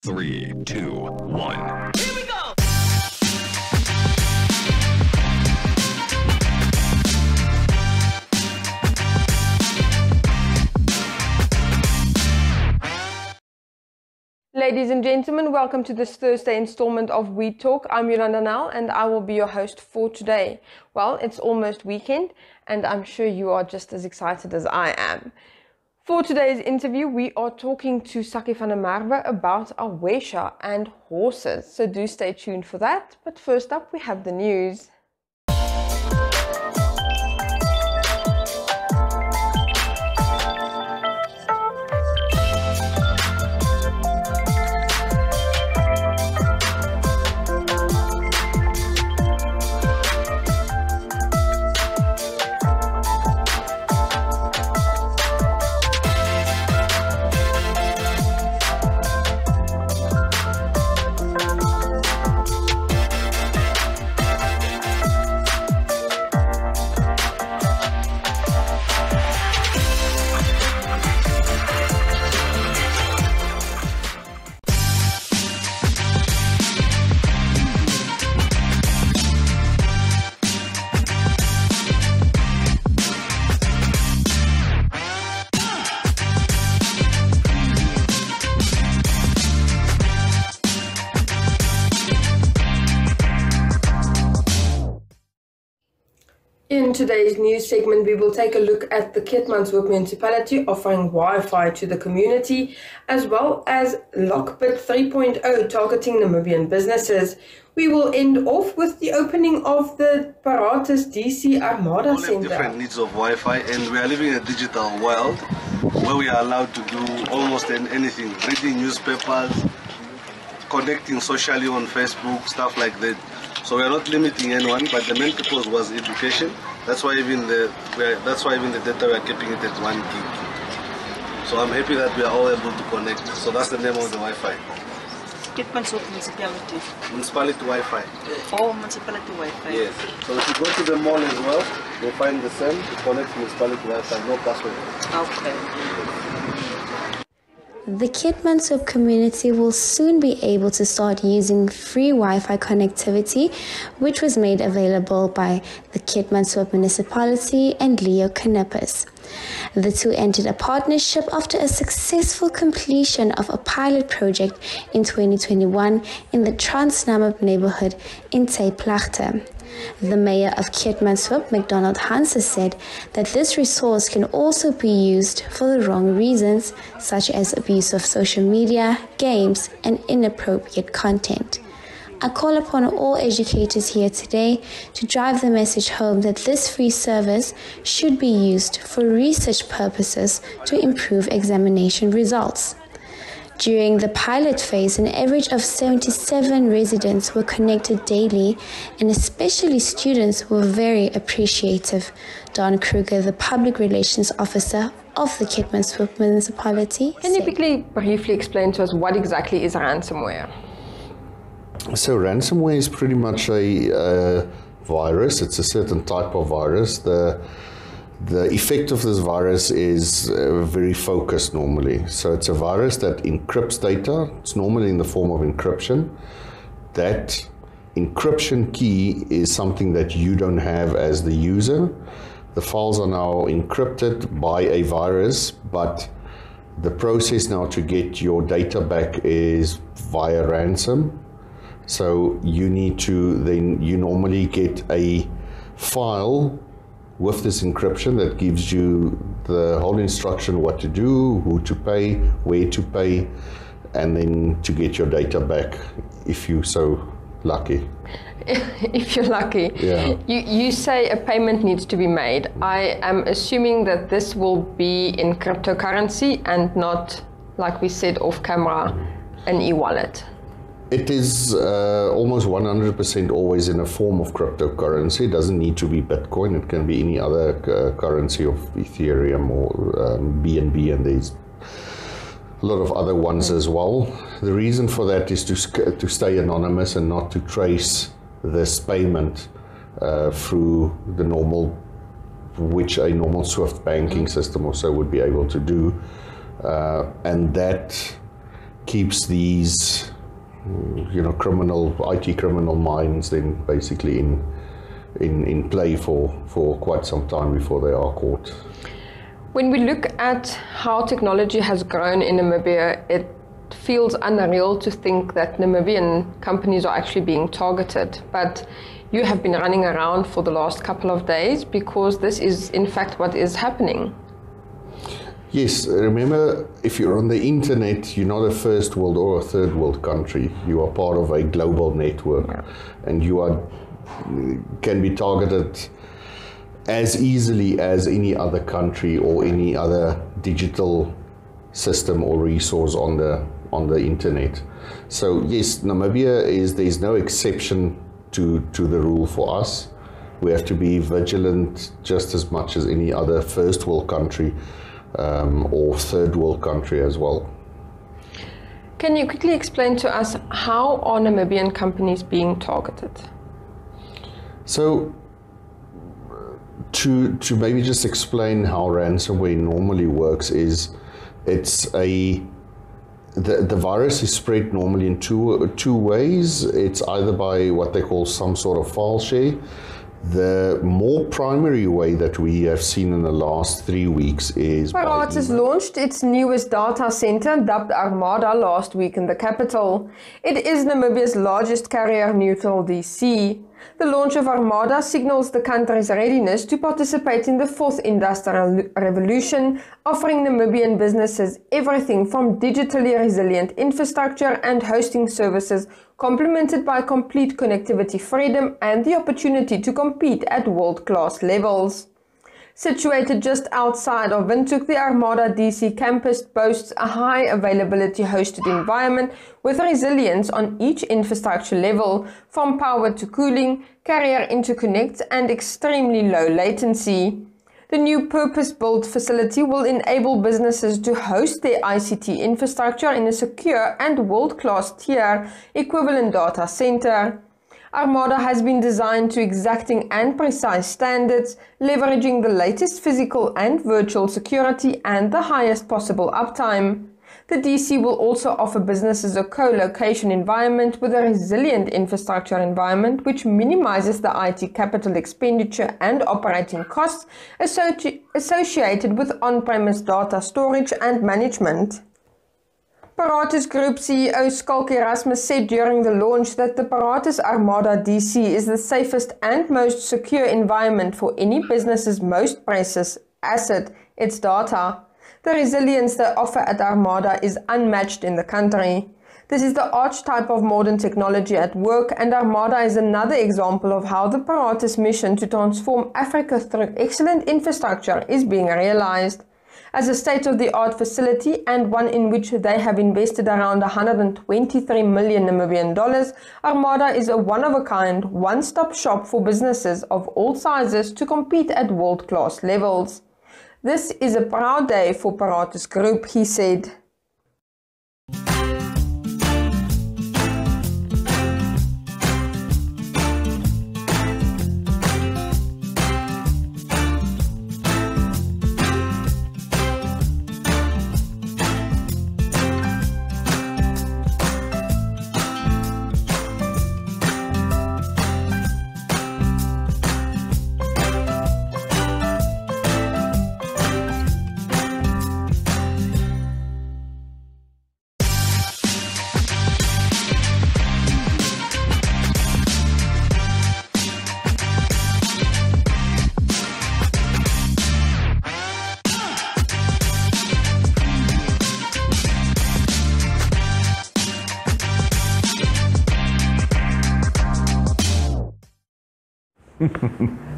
3, 2, 1. Here we go! Ladies and gentlemen, welcome to this Thursday installment of We Talk. I'm Yolanda Nel and I will be your host for today. Well, it's almost weekend and I'm sure you are just as excited as I am. For today's interview, we are talking to Sakkie van der Merwe about AWESHA and horses. So do stay tuned for that. But first up, we have the news. In today's news segment, we will take a look at the Keetmanshoop municipality offering Wi-Fi to the community, as well as Lockbit 3.0 targeting Namibian businesses. We will end off with the opening of the Paratus DC Armada All Center. have different needs of Wi-Fi, and we are living in a digital world where we are allowed to do almost anything, reading newspapers, connecting socially on Facebook, stuff like that. So we are not limiting anyone, but the main purpose was education. That's why even the data we are keeping it at 1 gig. So I'm happy that we are all able to connect. So that's the name of the Wi-Fi. Keetmanshoop municipality. Municipality Wi-Fi. Oh, municipality Wi-Fi. Yes. So if you go to the mall as well, you'll find the same. You connect municipality Wi-Fi, no password. Okay. The Keetmanshoop community will soon be able to start using free Wi-Fi connectivity, which was made available by the Keetmanshoop municipality and Leo Knippers. The two entered a partnership after a successful completion of a pilot project in 2021 in the Trans-Namib neighborhood in Teiplachte. The mayor of Keetmanshoop, McDonald Hansen, said that this resource can also be used for the wrong reasons, such as abuse of social media, games, and inappropriate content. I call upon all educators here today to drive the message home that this free service should be used for research purposes to improve examination results. During the pilot phase, an average of 77 residents were connected daily, and especially students were very appreciative. Don Kruger, the public relations officer of the Keetmanshoop municipality, Can you quickly briefly explain to us what exactly is ransomware? So ransomware is pretty much a virus. It's a certain type of virus. The effect of this virus is very focused normally. So it's a virus that encrypts data. It's normally in the form of encryption. That encryption key is something that you don't have as the user. The files are now encrypted by a virus, but the process now to get your data back is via ransom. So you need to, then you normally get a file with this encryption that gives you the whole instruction what to do, who to pay, where to pay, and then to get your data back if you're so lucky. If you're lucky. Yeah. You say a payment needs to be made. I am assuming that this will be in cryptocurrency and not, like we said off camera, an e-wallet. It is almost 100% always in a form of cryptocurrency. It doesn't need to be Bitcoin. It can be any other currency of Ethereum or BNB, and there's a lot of other ones as well. The reason for that is to stay anonymous and not to trace this payment through the normal, which a normal SWIFT banking system or so would be able to do. And that keeps these IT criminal minds then basically in play for quite some time before they are caught. When we look at how technology has grown in Namibia, it feels unreal to think that Namibian companies are actually being targeted. But you have been running around for the last couple of days because this is in fact what is happening. Yes, remember, if you're on the internet, you're not a first world or a third world country. You are part of a global network, and you can be targeted as easily as any other country or any other digital system or resource on the internet. So yes, Namibia there's no exception to the rule for us. We have to be vigilant just as much as any other first world country or third world country as well. Can you quickly explain to us how are Namibian companies being targeted? So to maybe just explain how ransomware normally works is the virus is spread normally in two ways. It's either by what they call some sort of file share. The more primary way that we have seen in the last 3 weeks is Paratus launched its newest data center, dubbed Armada, last week in the capital. It is Namibia's largest carrier-neutral DC. The launch of Armada signals the country's readiness to participate in the fourth industrial revolution, offering Namibian businesses everything from digitally resilient infrastructure and hosting services, complemented by complete connectivity freedom and the opportunity to compete at world-class levels. Situated just outside of Windhoek, the Armada DC campus boasts a high availability hosted environment with resilience on each infrastructure level, from power to cooling, carrier interconnects, and extremely low latency. The new purpose-built facility will enable businesses to host their ICT infrastructure in a secure and world-class tier equivalent data center. Armada has been designed to exacting and precise standards, leveraging the latest physical and virtual security and the highest possible uptime. The DC will also offer businesses a co-location environment with a resilient infrastructure environment which minimizes the IT capital expenditure and operating costs associated with on-premise data storage and management. Paratus Group CEO Sakkie Rasmus said during the launch that the Paratus Armada DC is the safest and most secure environment for any business's most precious asset, its data. The resilience they offer at Armada is unmatched in the country. This is the archetype of modern technology at work, and Armada is another example of how the Paratus mission to transform Africa through excellent infrastructure is being realized. As a state-of-the-art facility and one in which they have invested around 123 million Namibian dollars, Armada is a one-of-a-kind, one-stop shop for businesses of all sizes to compete at world-class levels. This is a proud day for Paratus Group, he said.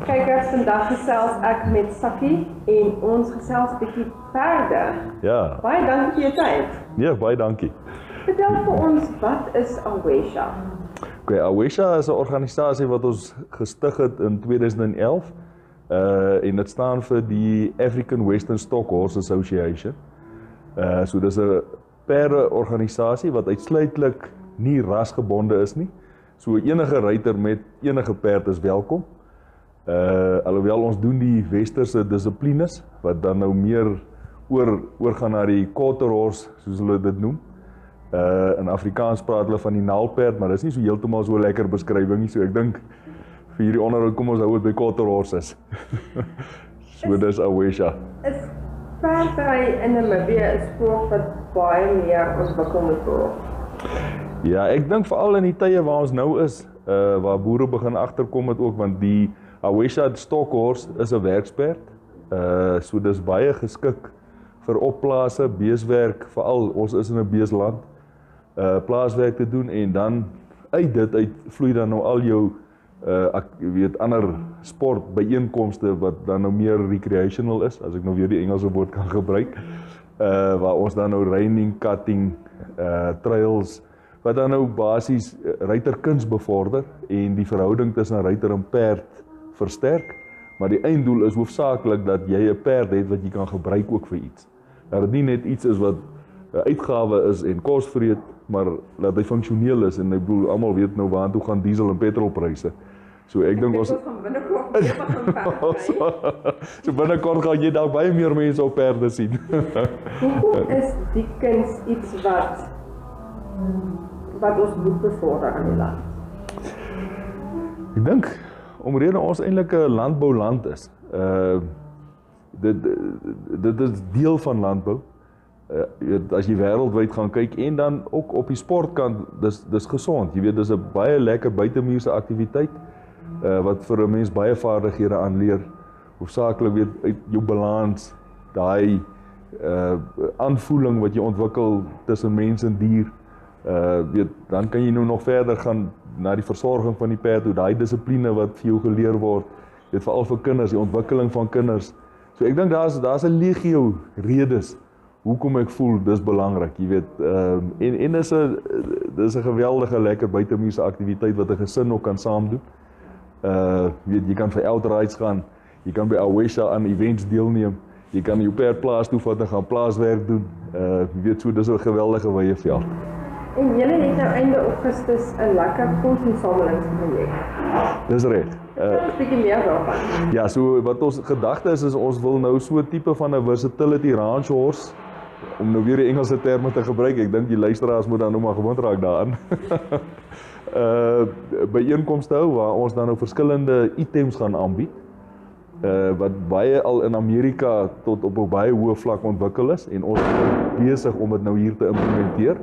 Kykers, vandag gesels ek met Sakkie en ons gesels 'n bietjie verder. Ja. Baie dankie vir jou tyd. Ja, baie dankie. Vertel vir ons, wat is AWESHA? Okay, AWESHA is 'n organisasie wat ons gestig het in 2011 en dit staan vir die African Western Stock Horse Association. So dis 'n perde organisasie wat uitsluitlik nie rasgebonde is nie. So enige ruiter met enige perd is welkom. Alhoewel ons doen die westerse dissiplines wat dan nou meer oorgaan na die quarter horse, soos hulle dit noem. In Afrikaans praat hulle van die naalperd, maar dis nie so heeltemal so lekker beskrywing nie, so ek dink vir hierdie onderhoud kom ons hou dit by quarter horses. So dis AWESHA. Is perdry in Namibia 'n sport wat baie meer ontwikkel moet word? Ja, ek dink veral in die tye waar ons nou is, waar boere begin agterkom het ook, want die AWESHA stokhorse is 'n werksperd. So dis baie geskik vir opplaase, beeswerk, veral ons is in 'n beesland, plaaswerk te doen en dan uit dit vloei dan nou al jou ander sport byeenkomste wat dan nou meer recreational is, as ek nou weer die Engelse woord kan gebruik, waar ons dan nou reining, cutting, trails, wat dan nou basies ruiterkuns bevorder en die verhouding tussen ruiter en perd versterk, maar die einddoel is hoofsaaklik dat jy 'n perd het wat jy kan gebruik ook vir iets. Dat dit nie net iets is wat 'n uitgawe is en kos vreet, maar dat hy funksioneel is en ek bedoel, almal weet nou waartoe gaan diesel en petrolpryse. So ek dink ons gaan binnekort so binnekort gaan jy dalk baie meer mense op perde sien. Hoekom is die kuns iets wat ons moet bevorder aan die land? Ek dink omrede ons eintlik 'n landbouland is. Dit is deel van landbou. As jy wêreldwyd gaan kyk en dan ook op die sportkant, dis gesond. Jy weet, dis 'n baie lekker buitemuurse aktiwiteit wat vir 'n mens baie vaardighede aanleer. Hoofsaaklik weet uit jou balans, daai aanvoeling wat jy ontwikkel tussen mens en dier. Weet, dan kan jy nou nog verder gaan na die versorging van die perd, hoe daai dissipline wat vir jou geleer word, weet veral vir kinders, die ontwikkeling van kinders. So ek dink daar's 'n legio redes hoekom ek voel dis belangrik, jy weet, en dis 'n geweldige lekker buitemuurse aktiwiteit wat 'n gesin ook kan saam doen. Weet, jy kan vir outrides gaan, jy kan by AWESHA aan events deelneem, jy kan jou perd plaas toe vat en gaan plaaswerk doen. Jy weet, so dis 'n geweldige wye veld. En julle het nou einde Augustus 'n lekker fondsinsamelingsprojek. Dis reg. Vertel 'n bietjie meer daarvan. Ja, so wat ons gedagte is ons wil nou so 'n tipe van 'n versatility ranch horse, om nou weer die Engelse terme te gebruik, ek dink die luisteraars moet dan nou maar gewoond raak daaraan. Byeenkomste hou waar ons dan nou verskillende items gaan aanbied, wat baie al in Amerika tot op 'n baie hoë vlak ontwikkel is en ons is besig om dit nou hier te implementeer.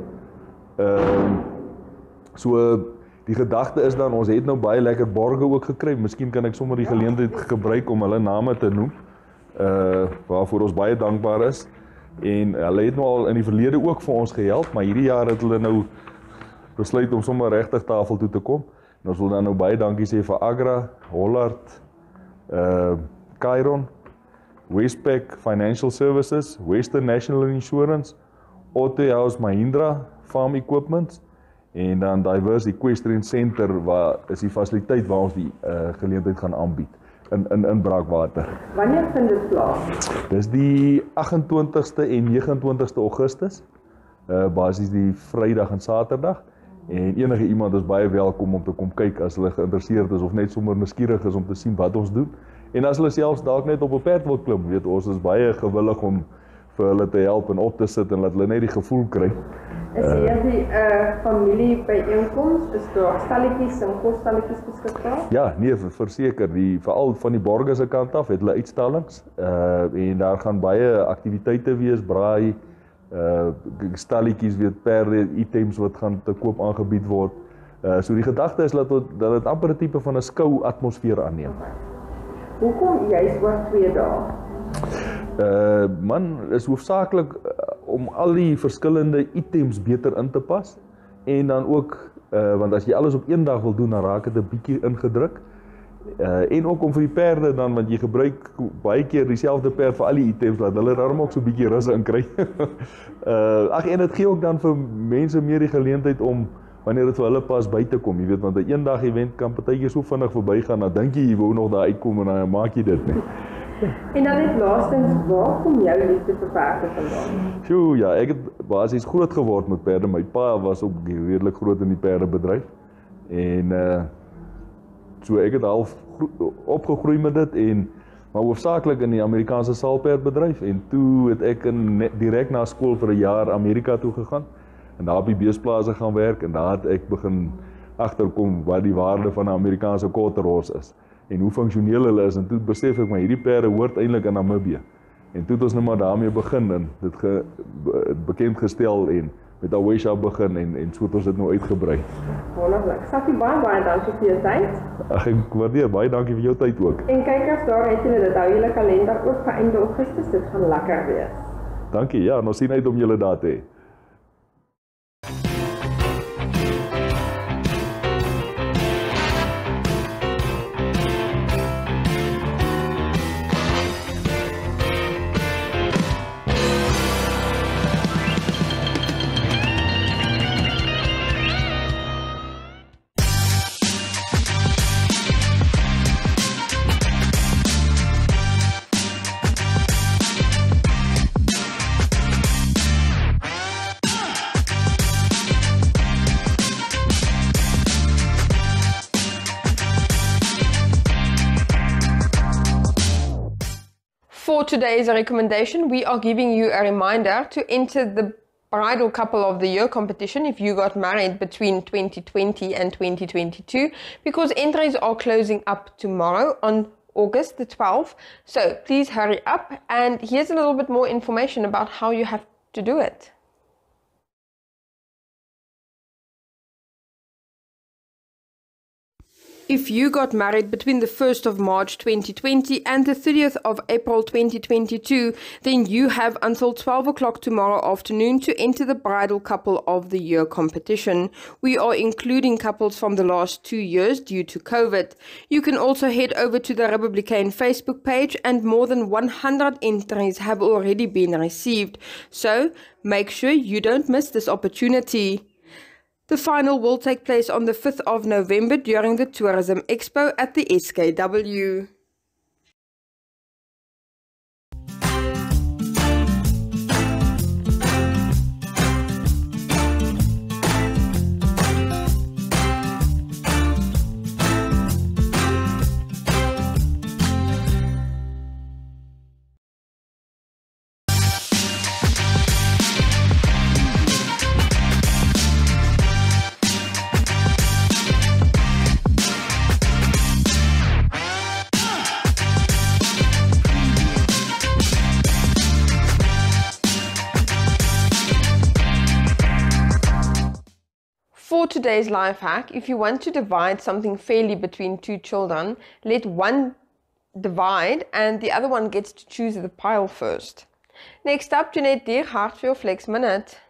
So die gedagte is dan, ons het nou baie lekker borge ook gekry, miskien kan ek sommer die geleentheid gebruik om hulle name te noem, waarvoor ons baie dankbaar is, en hulle het nou al in die verlede ook vir ons gehelp, maar hierdie jaar het hulle nou besluit om sommer regtig tafel toe te kom, en ons wil dan nou baie dankie sê vir Agra, Hollard, Chiron, Westpac Financial Services, Western National Insurance, Otto House Mahindra Farm Equipment, en dan Diverse Equestrian Center, waar is die fasiliteit waar ons die geleentheid gaan aanbied in Braakwater. Wanneer vind dit plaas? Dis die 28ste en 29ste Augustus, basies die Vrydag en Saterdag, en enige iemand is baie welkom om te kom kyk as hulle geïnteresseerd is of net sommer nuuskierig is om te sien wat ons doen. En as hulle selfs dalk net op 'n perd wil klim, weet ons is baie gewillig om vir hulle te help en op te sit en laat hulle net die gevoel kry. Is hierdie familie byeenkoms, is daar stalletjies en kosstalletjies beskikbaar? Ja, nee, verseker, veral van die borge se kant af het hulle uitstallings, en daar gaan baie aktiwiteite wees, braai, stalletjies, weet, perde, items wat gaan te koop aangebied word. So die gedagte is dat dit amper 'n tipe van 'n skou atmosfeer aanneem. Hoekom juist oor 2 dae? Man, is hoofsaaklik om al die verskillende items beter in te pas, en dan ook, want as jy alles op een dag wil doen, dan raak dit 'n bietjie ingedruk, en ook om vir die perde dan, want jy gebruik baie keer dieselfde perd vir al die items, laat hulle daarom ook so 'n bietjie rus in kry. En dit gee ook dan vir mense meer die geleentheid om, wanneer dit vir hulle pas, by te kom, jy weet, want 'n eendag event kan partykeer so vinnig verbygaan, dan dink jy wou nog daar uitkom en dan maak jy dit nie. En dan net laastens, waar kom jou liefde vir perde vandaan? Sjoe, ja, ek het basies groot geword met perde. My pa was ook redelik groot in die perdebedryf. En so ek het half opgegroei met dit, maar hoofsaaklik in die Amerikaanse saalperdbedryf. En toe het ek direk na skool vir 'n jaar Amerika toe gegaan. en daar op die beesplase gaan werk en daar het ek begin agterkom wat die waarde van 'n Amerikaanse quarterhorse is en hoe funksioneel hulle is en toe besef ek maar hierdie perde hoort eintlik in Namibië. En toe het ons nou maar daarmee begin en dit bekend gestel en met AWESHA begin en so het ons dit nou uitgebrei. Wonderlik. Sakkie, baie dankie vir jou tyd. Ag, ek waardeer, baie dankie vir jou tyd ook. En kykers, daar het julle dit, hou julle kalender ook vir einde Augustus, dit gaan lekker wees. Dankie, ja, ons sien uit om julle daar te hê. For today's recommendation, we are giving you a reminder to enter the Bridal Couple of the Year competition if you got married between 2020 and 2022, because entries are closing up tomorrow on August the 12th. So please hurry up, and here's a little bit more information about how you have to do it. If you got married between the 1st of March 2020 and the 30th of April 2022, then you have until 12 o'clock tomorrow afternoon to enter the Bridal Couple of the Year competition. We are including couples from the last 2 years due to COVID. You can also head over to the Republican Facebook page, and more than 100 entries have already been received. So make sure you don't miss this opportunity. The final will take place on the 5th of November during the Tourism Expo at the SKW. For today's life hack, if you want to divide something fairly between two children, let one divide and the other one gets to choose the pile first. Next up, Jeanette Dierhart for your Flex Minute.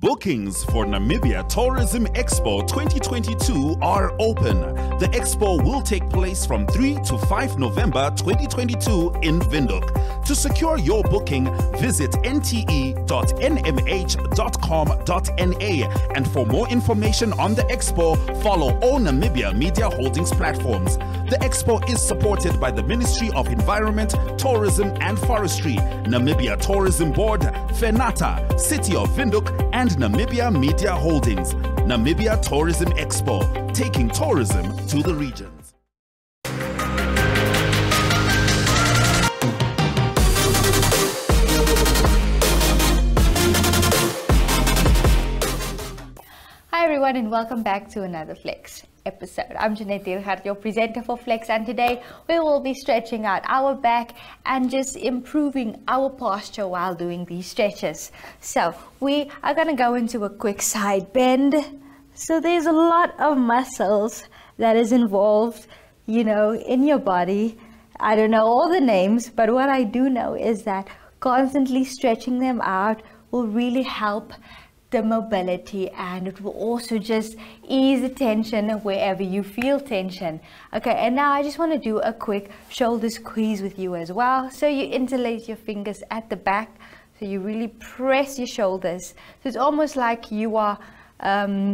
Bookings for Namibia Tourism Expo 2022 are open. The expo will take place from 3 to 5 November 2022 in Windhoek. To secure your booking, visit nte.nmh.com.na, and for more information on the expo, follow all Namibia Media Holdings platforms. The expo is supported by the Ministry of Environment, Tourism and Forestry, Namibia Tourism Board, FENATA, City of Windhoek, and Namibia Media Holdings. Namibia Tourism Expo, taking tourism to the regions. Hi everyone, and welcome back to another Flex episode. I'm Jeanette Dierhart, your presenter for Flex, and today we will be stretching out our back and just improving our posture while doing these stretches. So we are going to go into a quick side bend. So there's a lot of muscles that is involved, you know, in your body. I don't know all the names, but what I do know is that constantly stretching them out will really help the mobility, and it will also just ease the tension wherever you feel tension. Okay, and now I just want to do a quick shoulder squeeze with you as well. So you interlace your fingers at the back, so you really press your shoulders. So it's almost like you are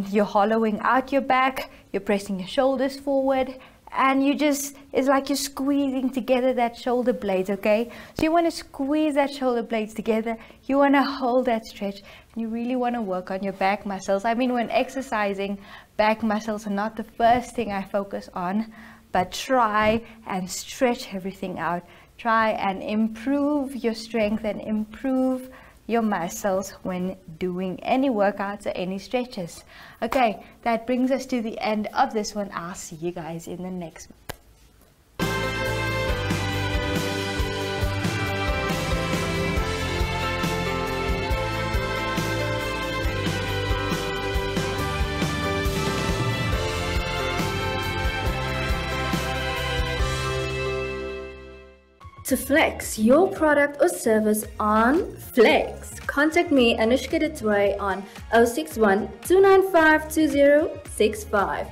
you're hollowing out your back, you're pressing your shoulders forward, and you just, it's like you're squeezing together that shoulder blades. Okay, so you want to squeeze that shoulder blades together, you want to hold that stretch, and you really want to work on your back muscles. I mean, when exercising, back muscles are not the first thing I focus on, but try and stretch everything out. Try and improve your strength and improve your muscles when doing any workouts or any stretches. Okay, that brings us to the end of this one. I'll see you guys in the next one. To flex your product or service on Flex, contact me, Anushka Detway, on 061 295 2065.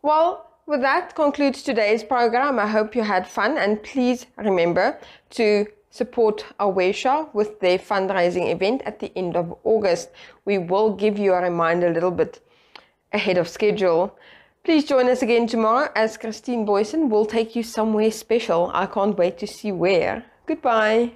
Well, with that concludes today's program. I hope you had fun, and please remember to support AWESHA with their fundraising event at the end of August. We will give you a reminder a little bit ahead of schedule. Please join us again tomorrow as Christine Boyson will take you somewhere special. I can't wait to see where. Goodbye.